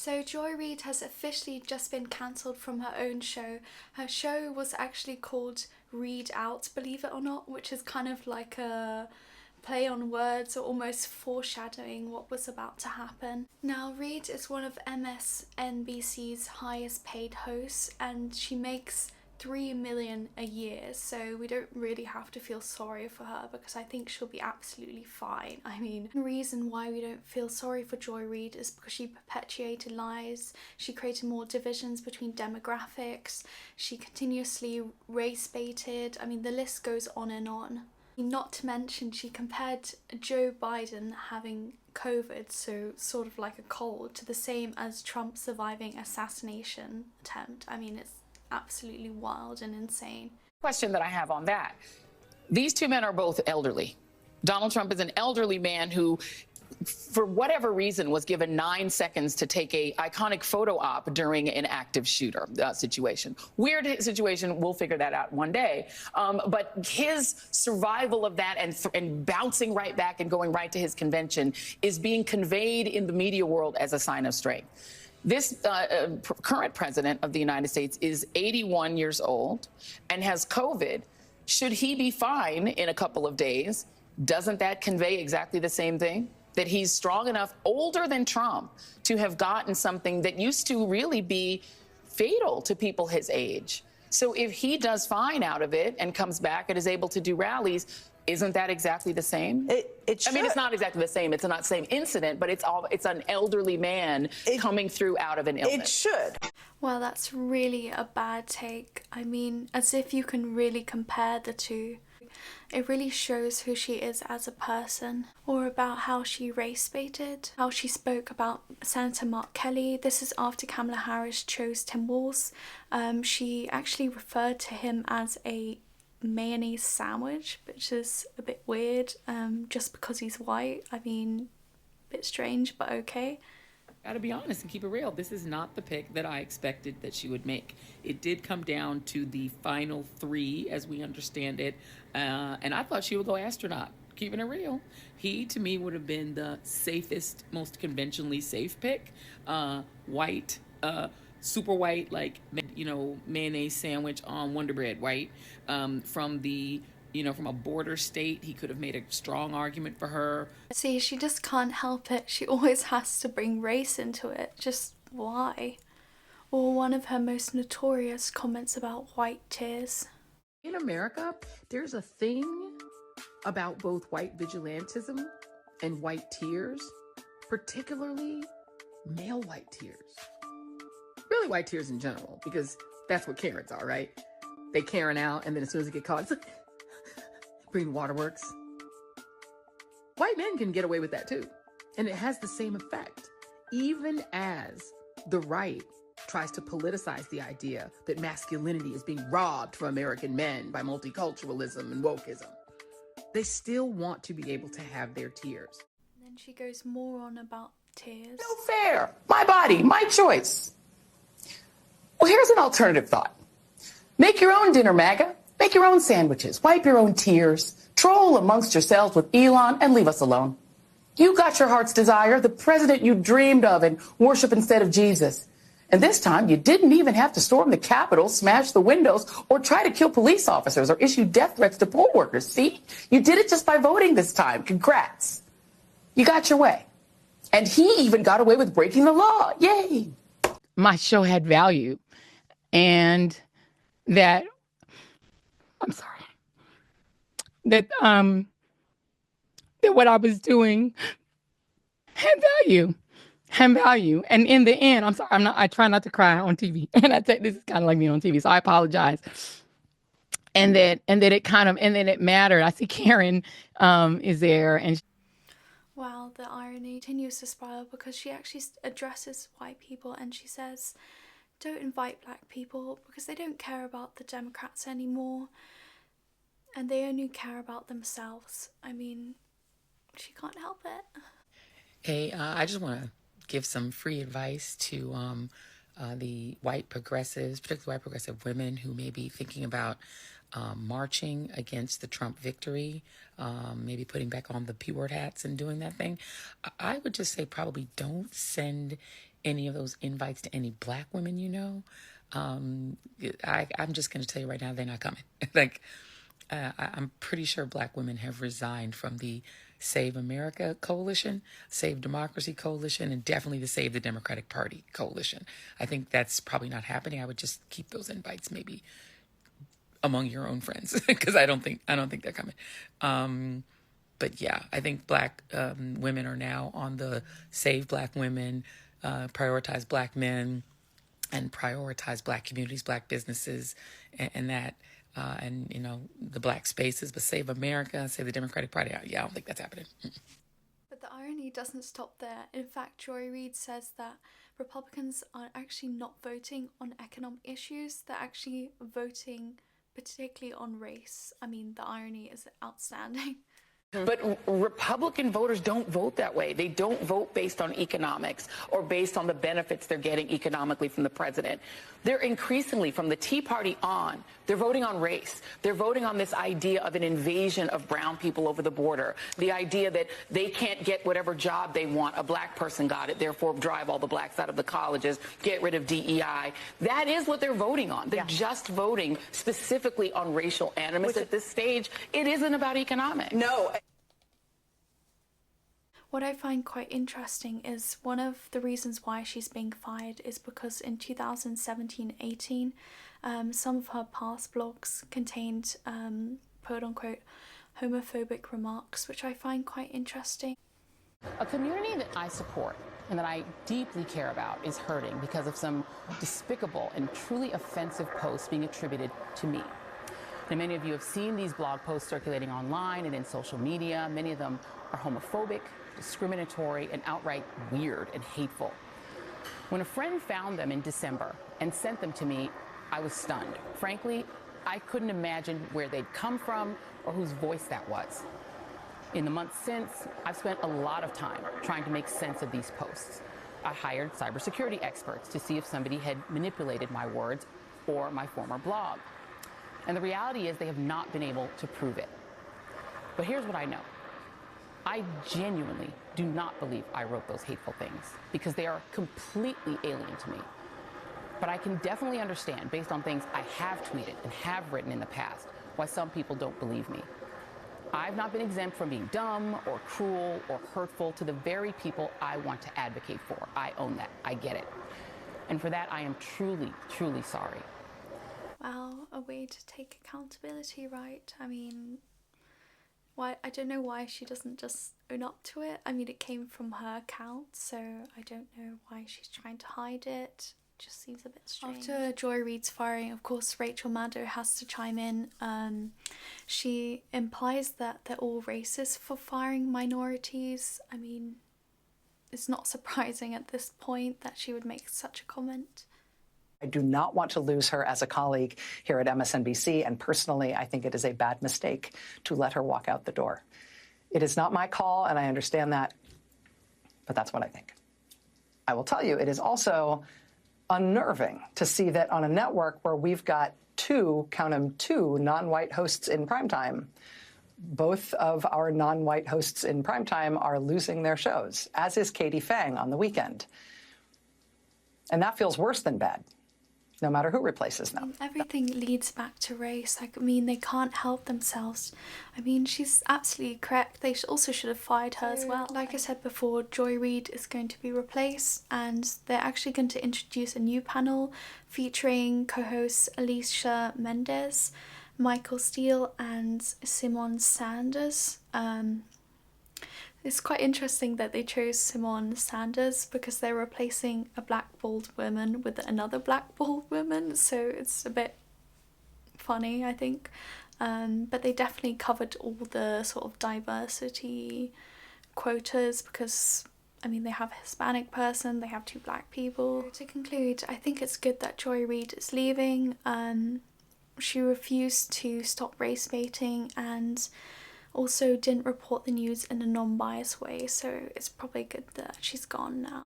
So Joy Reid has officially just been cancelled from her own show. Her show was actually called Read Out, believe it or not, which is kind of like a play on words or almost foreshadowing what was about to happen. Now, Reid is one of MSNBC's highest paid hosts, and she makes $3 million a year, so we don't really have to feel sorry for her because I think she'll be absolutely fine. I mean, the reason why we don't feel sorry for Joy Reid is because she perpetuated lies, she created more divisions between demographics, she continuously race baited. I mean, the list goes on and on. Not to mention, she compared Joe Biden having COVID, so sort of like a cold, to the same as Trump surviving assassination attempt. I mean, it's absolutely wild and insane. Question that I have on that. These two men are both elderly. Donald Trump is an elderly man who, for whatever reason, was given 9 seconds to take a iconic photo op during an active shooter situation. Weird situation. We'll figure that out one day. But his survival of that and bouncing right back and going right to his convention is being conveyed in the media world as a sign of strength. This current president of the United States is 81 years old and has COVID. Should he be fine in a couple of days? Doesn't that convey exactly the same thing? That he's strong enough, older than Trump, to have gotten something that used to really be fatal to people his age. So if he does fine out of it and comes back and is able to do rallies, isn't that exactly the same? It should. I mean, it's not exactly the same. It's not the same incident, but it's an elderly man coming through out of an illness. It should. Well, that's really a bad take. I mean, as if you can really compare the two. It really shows who she is as a person, or about how she race baited, how she spoke about Senator Mark Kelly. This is after Kamala Harris chose Tim Walz. She actually referred to him as a mayonnaise sandwich, which is a bit weird, just because he's white. I mean, a bit strange, but okay. Gotta be honest and keep it real. This is not the pick that I expected that she would make. It did come down to the final three, as we understand it, and I thought she would go astronaut. Keeping it real, he to me would have been the safest, most conventionally safe pick. White, super white, like, you know, mayonnaise sandwich on Wonder Bread, right? From a border state, he could have made a strong argument for her. See, she just can't help it. She always has to bring race into it. Just why? Or one of her most notorious comments about white tears. In America, there's a thing about both white vigilantism and white tears, particularly male white tears. Really white tears in general, because that's what Karens are, right? They Karen out, and then as soon as they get caught, it's like, Green Waterworks. White men can get away with that too. And it has the same effect. Even as the right tries to politicize the idea that masculinity is being robbed from American men by multiculturalism and wokeism, they still want to be able to have their tears. And then she goes more on about tears. No fair. My body, my choice. Well, here's an alternative thought. Make your own dinner, MAGA. Make your own sandwiches. Wipe your own tears. Troll amongst yourselves with Elon and leave us alone. You got your heart's desire, the president you dreamed of, and worship instead of Jesus. And this time, you didn't even have to storm the Capitol, smash the windows, or try to kill police officers or issue death threats to poll workers. See? You did it just by voting this time. Congrats. You got your way. And he even got away with breaking the law. Yay. My show had value, and that, I'm sorry, that what I was doing had value. And in the end, I'm sorry, I try not to cry on TV. And I think this is kind of like me on TV, so I apologize. And then it mattered. I see Karen is there, and Wow, the irony continues to spiral because she actually addresses white people and she says, don't invite black people because they don't care about the Democrats anymore and they only care about themselves. I mean, she can't help it. Hey, I just want to give some free advice to the white progressives, particularly white progressive women who may be thinking about marching against the Trump victory, maybe putting back on the P-word hats and doing that thing. I would just say probably don't send any of those invites to any Black women you know, I'm just going to tell you right now, they're not coming. Like, I'm pretty sure Black women have resigned from the Save America Coalition, Save Democracy Coalition, and definitely the Save the Democratic Party Coalition. I think that's probably not happening. I would just keep those invites maybe among your own friends, because I don't think they're coming. But yeah, I think Black women are now on the Save Black Women, Prioritize Black Men, and prioritize Black communities, Black businesses, and that, and you know, the Black spaces. But Save America, Save the Democratic Party, yeah, I don't think that's happening. But the irony doesn't stop there. In fact, Joy Reid says that Republicans are actually not voting on economic issues, they're actually voting particularly on race. I mean, the irony is outstanding. But Republican voters don't vote that way. They don't vote based on economics or based on the benefits they're getting economically from the president. They're increasingly, from the Tea Party on, they're voting on race. They're voting on this idea of an invasion of brown people over the border. The idea that they can't get whatever job they want. A Black person got it, therefore drive all the Blacks out of the colleges, get rid of DEI. That is what they're voting on. They're just voting specifically on racial animus. At this stage, it isn't about economics. No. What I find quite interesting is one of the reasons why she's being fired is because in 2017-18, some of her past blogs contained quote-unquote homophobic remarks, which I find quite interesting. A community that I support and that I deeply care about is hurting because of some despicable and truly offensive posts being attributed to me. Now, many of you have seen these blog posts circulating online and in social media. Many of them are homophobic, discriminatory, and outright weird and hateful. When a friend found them in December and sent them to me, I was stunned. Frankly, I couldn't imagine where they'd come from or whose voice that was. In the months since, I've spent a lot of time trying to make sense of these posts. I hired cybersecurity experts to see if somebody had manipulated my words or my former blog. And the reality is they have not been able to prove it. But here's what I know. I genuinely do not believe I wrote those hateful things because they are completely alien to me. But I can definitely understand, based on things I have tweeted and have written in the past, why some people don't believe me. I've not been exempt from being dumb or cruel or hurtful to the very people I want to advocate for. I own that. I get it. And for that, I am truly, truly sorry. Well, a way to take accountability, right? I mean, why? I don't know why she doesn't just own up to it. I mean, it came from her account, so I don't know why she's trying to hide it. It just seems a bit strange. After Joy Reid's firing, of course, Rachel Maddow has to chime in. She implies that they're all racist for firing minorities. I mean, it's not surprising at this point that she would make such a comment. I do not want to lose her as a colleague here at MSNBC, and personally, I think it is a bad mistake to let her walk out the door. It is not my call, and I understand that, but that's what I think. I will tell you, it is also unnerving to see that on a network where we've got two, count them, two non-white hosts in primetime, both of our non-white hosts in primetime are losing their shows, as is Katie Fang on the weekend. And that feels worse than bad, no matter who replaces them. Everything leads back to race. Like, I mean, they can't help themselves. I mean, she's absolutely correct. They also should have fired her as well. Like I said before, Joy Reid is going to be replaced, and they're actually going to introduce a new panel featuring co-hosts Alicia Mendez, Michael Steele, and Simon Sanders. It's quite interesting that they chose Simone Sanders because they're replacing a black bald woman with another black bald woman, so it's a bit funny, I think. But they definitely covered all the sort of diversity quotas because, I mean, they have a Hispanic person, they have two black people. To conclude, I think it's good that Joy Reid is leaving. She refused to stop race baiting and also didn't report the news in a non-biased way, so it's probably good that she's gone now.